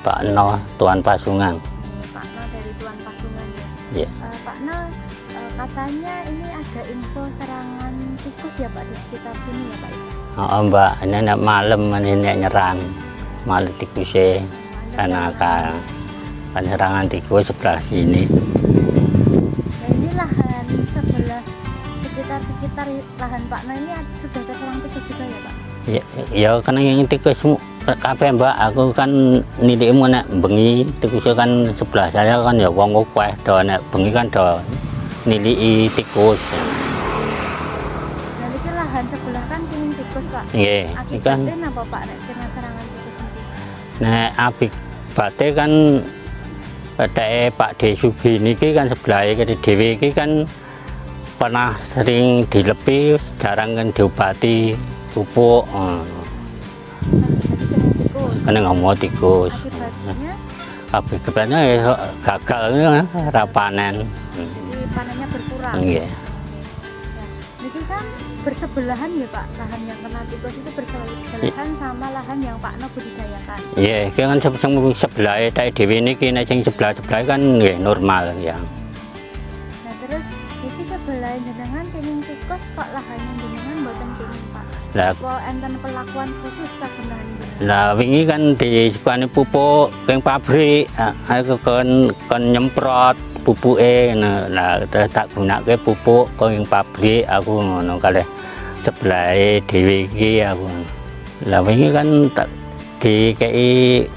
Pak No, Tuan Pasungan. Pak No dari Tuan Pasungan ya. Iya. Pak No, katanya ini ada info serangan tikus ya Pak di sekitar sini ya Pak? Oh, Mbak, ini nek malam ini nyerang malam tikusnya karena kan serangan tikus sebelah sini. Nah ini lahan sebelah sekitar lahan Pak No ini sudah terserang tikus juga ya Pak? Ya karena yang tikus kabeh Mbak, aku kan nilaimu nek bengi tikusnya kan sebelah saya kan ya wong akeh do nek bengi kan do nilai tikus. Nah ini lahan sebelah kan kini tikus Pak. Nggih, Akibatnya apa Pak nek kena serangan tikus nanti? Nek abate kan petake Pak Desugi niki kan sebelah iki dhewe iki kan pernah sering dilepi, jarang kan diobati pupuk. Kena ngomong tikus. Akibatnya ya gagal rapanen. Jadi panennya berkurang. Nggih. Jadi kan bersebelahan ya Pak, lahan yang kena tikus itu bersebelahan sama lahan yang Pak No budidayakan. Iya, iki kan sebelah tak dhewe niki nek sing sebelah-sebelah kan nggih normal ya. Nah terus iki sebelah jenengan kenging tikus kok lahannya jenengan mboten kenging Pak. Lah Apa enten perlakuan khusus tak lahan jenengan? lah wingi kan disukani pupuk keng pabrik, aku kon nyemprot pupuke nah tak gunake pupuk keng pabrik aku ngono kalih sebelah dhewe iki aku. Lah wingi kan tak dikei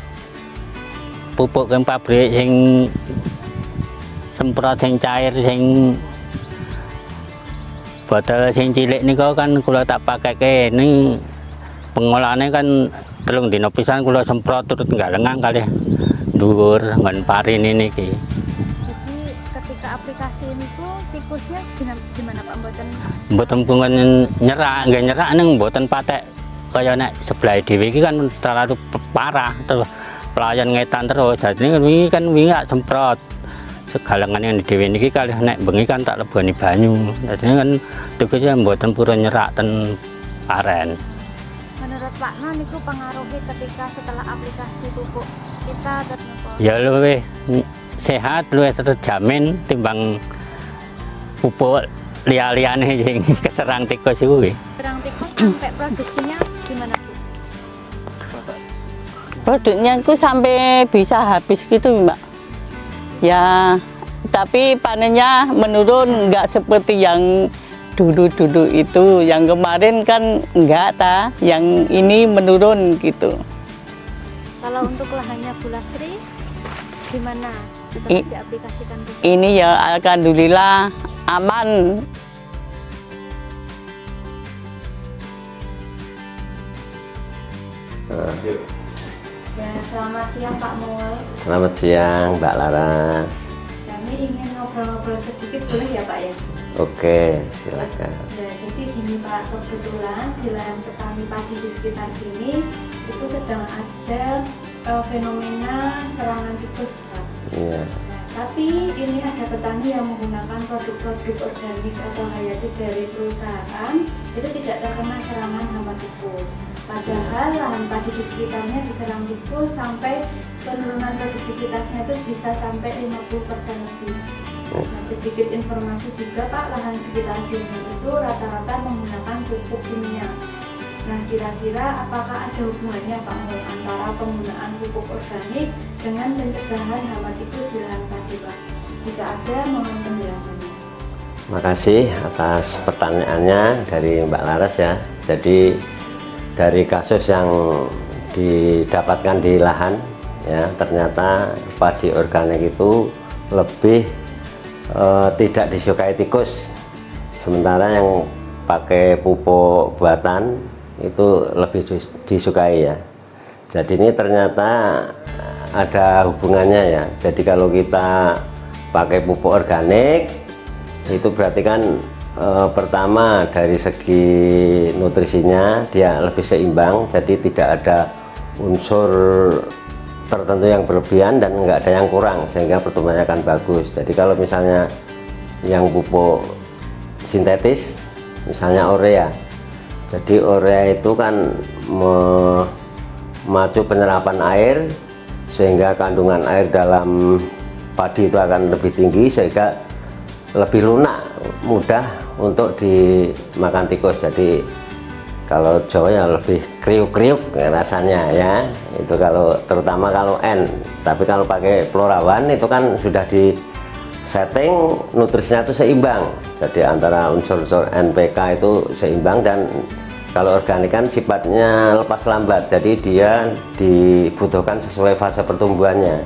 pupuk keng pabrik sing semprot sing cair sing botol sing cilik niku kan kula tak pakeke ning pengolahannya kan telung dina pisan kula semprot turut nggalengang kalih dhuwur ngon parin ini niki. Jadi ketika aplikasi ini tuh tikusnya gimana Pak? Mboten pun nyerak, nggih nyerak ning mboten patek kaya nek sebelah dhewe iki kan terlalu parah terus pelayan ngetan terus. Jadi wingi kan semprot segalengan yang di dhewe niki kalih nek bengi kan tak leboni banyu. Jadi kan tugasnya mboten purun nyerak ten paren. Menurut Pak No niku pengaruhnya ketika setelah aplikasi pupuk kita Ya luwih sehat, luwih terjamin timbang pupuk liya-liyane sing keserang tikus iku kuwi. serang tikus sampai produksinya gimana Bu? Produknya itu sampai bisa habis gitu Mbak. Ya, tapi panennya menurun, nggak seperti yang dulu-dulu itu. Yang kemarin kan enggak yang ini menurun gitu. Kalau untuk lahannya Bu Lastri gimana setelah diaplikasikan pupuk? Ini ya alhamdulillah aman. Ya, selamat siang Pak Mul. Selamat siang Mbak Laras. Kami ingin ngobrol-ngobrol sedikit boleh ya Pak ya? Oke, silakan. Ya, jadi gini Pak, kebetulan di lahan petani padi di sekitar sini itu sedang ada fenomena serangan tikus Pak. Iya. Nah, tapi ini ada petani yang menggunakan produk-produk organik atau hayati dari perusahaan itu tidak terkena serangan hama tikus. Padahal lahan padi di sekitarnya diserang tikus sampai penurunan produktivitasnya itu bisa sampai 50% lebih. Nah, sedikit informasi juga Pak, lahan sekitar sini itu rata-rata menggunakan pupuk kimia. Nah, kira-kira apakah ada hubungannya Pak Mul antara penggunaan pupuk organik dengan pencegahan hama tikus di lahan padi Pak? Jika ada, mohon penjelasannya. Makasih atas pertanyaannya dari Mbak Laras ya. Jadi dari kasus yang didapatkan di lahan ya, ternyata padi organik itu lebih tidak disukai tikus, sementara yang pakai pupuk buatan itu lebih disukai ya. Jadi ini ternyata ada hubungannya ya. Jadi kalau kita pakai pupuk organik itu berarti kan pertama dari segi nutrisinya dia lebih seimbang, jadi tidak ada unsur tertentu yang berlebihan dan enggak ada yang kurang, sehingga pertumbuhannya akan bagus. Jadi kalau misalnya yang pupuk sintetis misalnya urea, jadi urea itu kan memacu penyerapan air sehingga kandungan air dalam padi itu akan lebih tinggi, sehingga lebih lunak, mudah untuk dimakan tikus. Jadi kalau Jawa ya lebih kriuk-kriuk rasanya ya, itu kalau terutama kalau N. Tapi kalau pakai Florawan itu kan sudah di setting nutrisinya itu seimbang, jadi antara unsur-unsur NPK itu seimbang, dan kalau organik kan sifatnya lepas lambat, jadi dia dibutuhkan sesuai fase pertumbuhannya,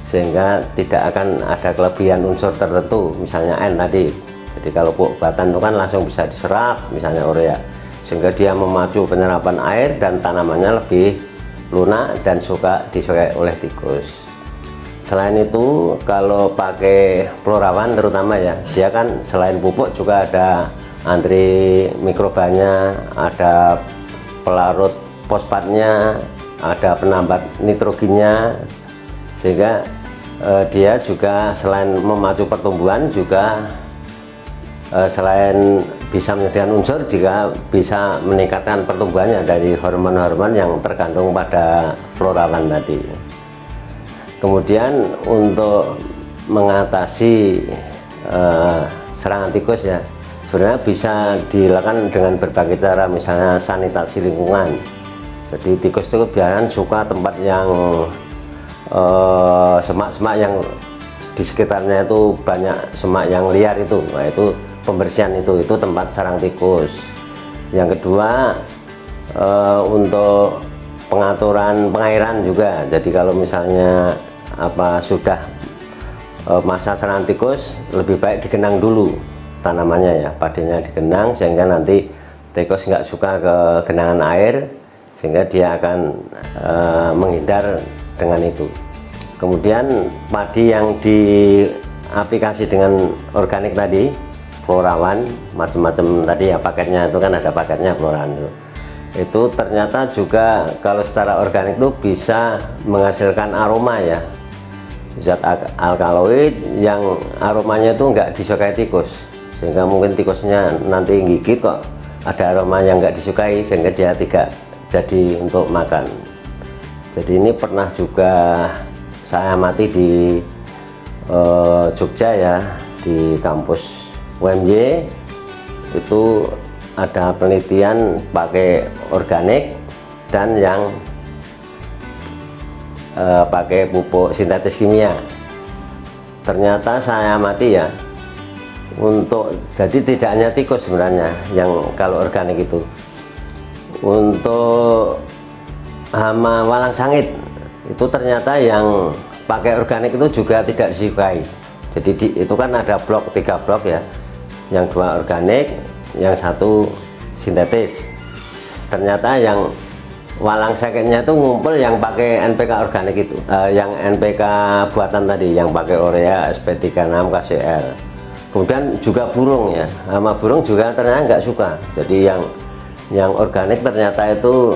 sehingga tidak akan ada kelebihan unsur tertentu, misalnya N tadi. Jadi kalau pupuk batan itu kan langsung bisa diserap, misalnya urea, sehingga dia memacu penyerapan air dan tanamannya lebih lunak dan disukai oleh tikus. Selain itu, kalau pakai Florawan terutama ya, dia kan selain pupuk juga ada antri mikrobanya, ada pelarut fosfatnya, ada penambat nitrogennya, sehingga dia juga selain memacu pertumbuhan juga selain bisa menyediakan unsur, juga bisa meningkatkan pertumbuhannya dari hormon-hormon yang terkandung pada Florawan tadi. Kemudian untuk mengatasi serangan tikus ya, sebenarnya bisa dilakukan dengan berbagai cara, misalnya sanitasi lingkungan. Jadi tikus itu biasanya suka tempat yang semak-semak yang di sekitarnya itu banyak semak yang liar itu. Nah, itu pembersihan itu tempat sarang tikus. Yang kedua, untuk pengaturan pengairan juga. Jadi kalau misalnya sudah masa serangan tikus, lebih baik digenang dulu tanamannya ya, padinya digenang, sehingga nanti tikus nggak suka ke genangan air, sehingga dia akan menghindar dengan itu. Kemudian padi yang diaplikasi dengan organik tadi, Florawan macam-macam tadi ya, paketnya itu kan ada paketnya Florawan itu ternyata juga kalau secara organik itu bisa menghasilkan aroma ya, zat alkaloid yang aromanya itu nggak disukai tikus, sehingga mungkin tikusnya nanti gigit kok ada aroma yang nggak disukai, sehingga dia tidak jadi untuk makan. Jadi ini pernah juga saya amati di Jogja ya, di kampus UMY itu ada penelitian pakai organik dan yang pakai pupuk sintetis kimia. Ternyata saya amati ya, jadi tidak hanya tikus sebenarnya yang kalau organik itu, untuk hama walang sangit itu ternyata yang pakai organik itu juga tidak disukai. Jadi itu kan ada blok, 3 blok ya, yang 2 organik, yang 1 sintetis. Ternyata yang walang sakitnya itu ngumpul yang pakai NPK organik itu, yang NPK buatan tadi, yang pakai urea, SP36, KCL. Kemudian juga burung ya, sama burung juga ternyata nggak suka. Jadi yang organik ternyata itu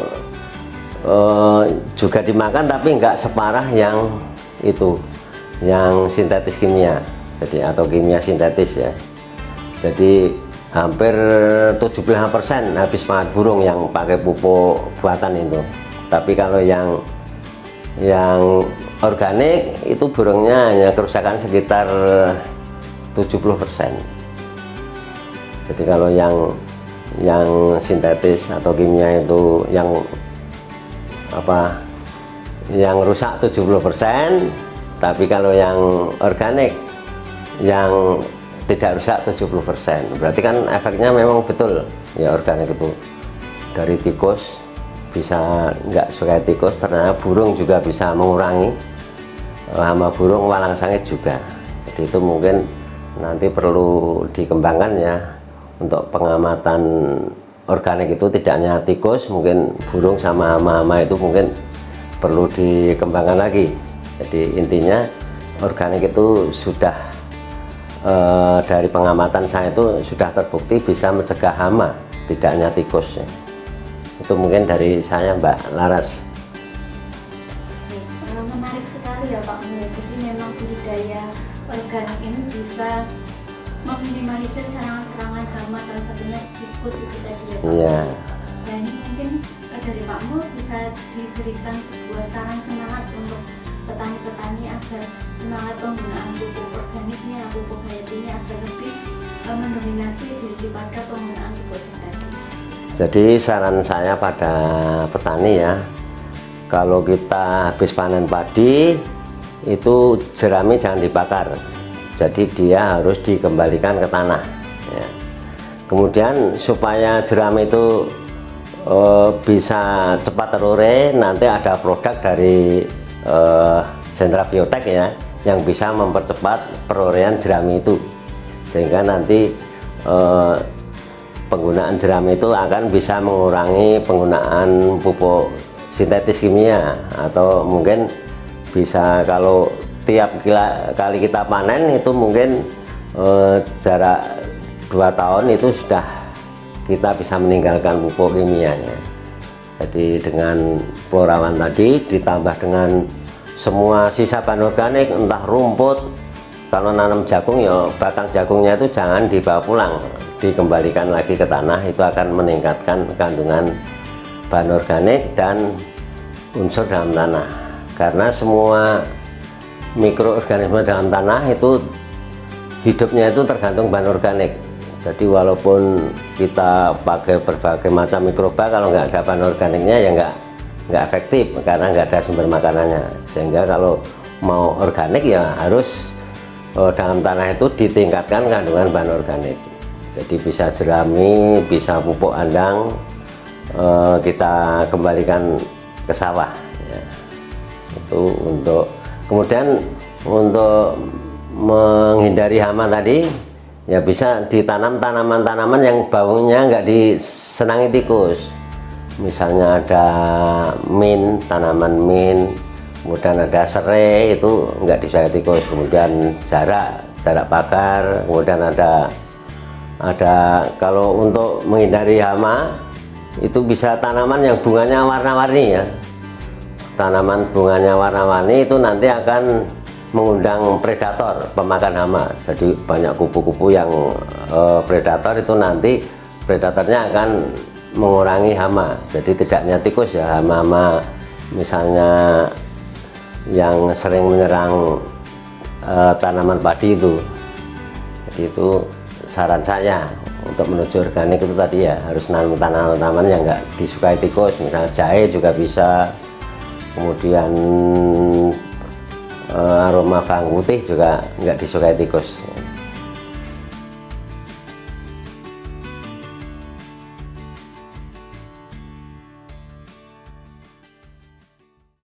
juga dimakan, tapi nggak separah yang itu, yang sintetis kimia, jadi atau kimia sintetis ya. Jadi hampir 75% habis makan burung yang pakai pupuk buatan itu. Tapi kalau yang organik itu burungnya hanya kerusakan sekitar 70%. Jadi kalau yang sintetis atau kimia itu yang rusak 70%, tapi kalau yang organik yang tidak rusak 70%. Berarti kan efeknya memang betul ya, organik itu dari tikus bisa nggak suka tikus, ternyata burung juga bisa mengurangi hama burung walang sangit juga. Jadi itu mungkin nanti perlu dikembangkan ya, untuk pengamatan organik itu tidak hanya tikus, mungkin burung sama hama-hama itu mungkin perlu dikembangkan lagi. Jadi intinya organik itu sudah dari pengamatan saya itu sudah terbukti bisa mencegah hama, tidak hanya tikus ya. Itu mungkin dari saya, Mbak Laras. Menarik sekali ya Pak Mulya. Jadi memang budidaya organik ini bisa meminimalisir serangan-serangan hama, salah satunya tikus itu tadi ya Pak. Iya. Dan ini mungkin dari Pak Mul bisa diberikan sebuah saran semangat untuk petani-petani agar semangat penggunaan pupuk organiknya, pupuk hayatinya agar lebih mendominasi daripada penggunaan pupuk sintetis. Jadi saran saya pada petani ya, kalau kita habis panen padi itu jerami jangan dibakar, jadi dia harus dikembalikan ke tanah ya. Kemudian supaya jerami itu bisa cepat terurai, nanti ada produk dari Sentra Biotek ya yang bisa mempercepat peruraian jerami itu, sehingga nanti penggunaan jerami itu akan bisa mengurangi penggunaan pupuk sintetis kimia, atau mungkin bisa kalau tiap kali kita panen itu mungkin jarak 2 tahun itu sudah kita bisa meninggalkan pupuk kimianya. Jadi dengan klorawan tadi ditambah dengan semua sisa bahan organik, entah rumput, kalau nanam jagung ya batang jagungnya itu jangan dibawa pulang, dikembalikan lagi ke tanah, itu akan meningkatkan kandungan bahan organik dan unsur dalam tanah. Karena semua mikroorganisme dalam tanah itu hidupnya itu tergantung bahan organik. Jadi walaupun kita pakai berbagai macam mikroba, kalau nggak ada bahan organiknya ya nggak efektif, karena nggak ada sumber makanannya. Sehingga kalau mau organik ya harus dalam tanah itu ditingkatkan kandungan bahan organik. Jadi bisa jerami, bisa pupuk andang, kita kembalikan ke sawah ya. Itu untuk kemudian untuk menghindari hama tadi ya bisa ditanam tanaman-tanaman yang baunya nggak disenangi tikus. Misalnya ada mint, tanaman mint, kemudian ada serai, itu nggak disukai tikus. Kemudian jarak pagar, kemudian ada kalau untuk menghindari hama itu bisa tanaman yang bunganya warna-warni ya. Tanaman bunganya warna-warni itu nanti akan mengundang predator pemakan hama. Jadi banyak kupu-kupu yang predator, itu nanti predatornya akan mengurangi hama. Jadi tidak hanya tikus ya, hama-hama misalnya yang sering menyerang tanaman padi itu. Jadi itu saran saya untuk menuju organik itu tadi ya, harus nanam tanaman-tanaman yang nggak disukai tikus, misalnya jahe juga bisa, kemudian aroma bawang putih juga nggak disukai tikus.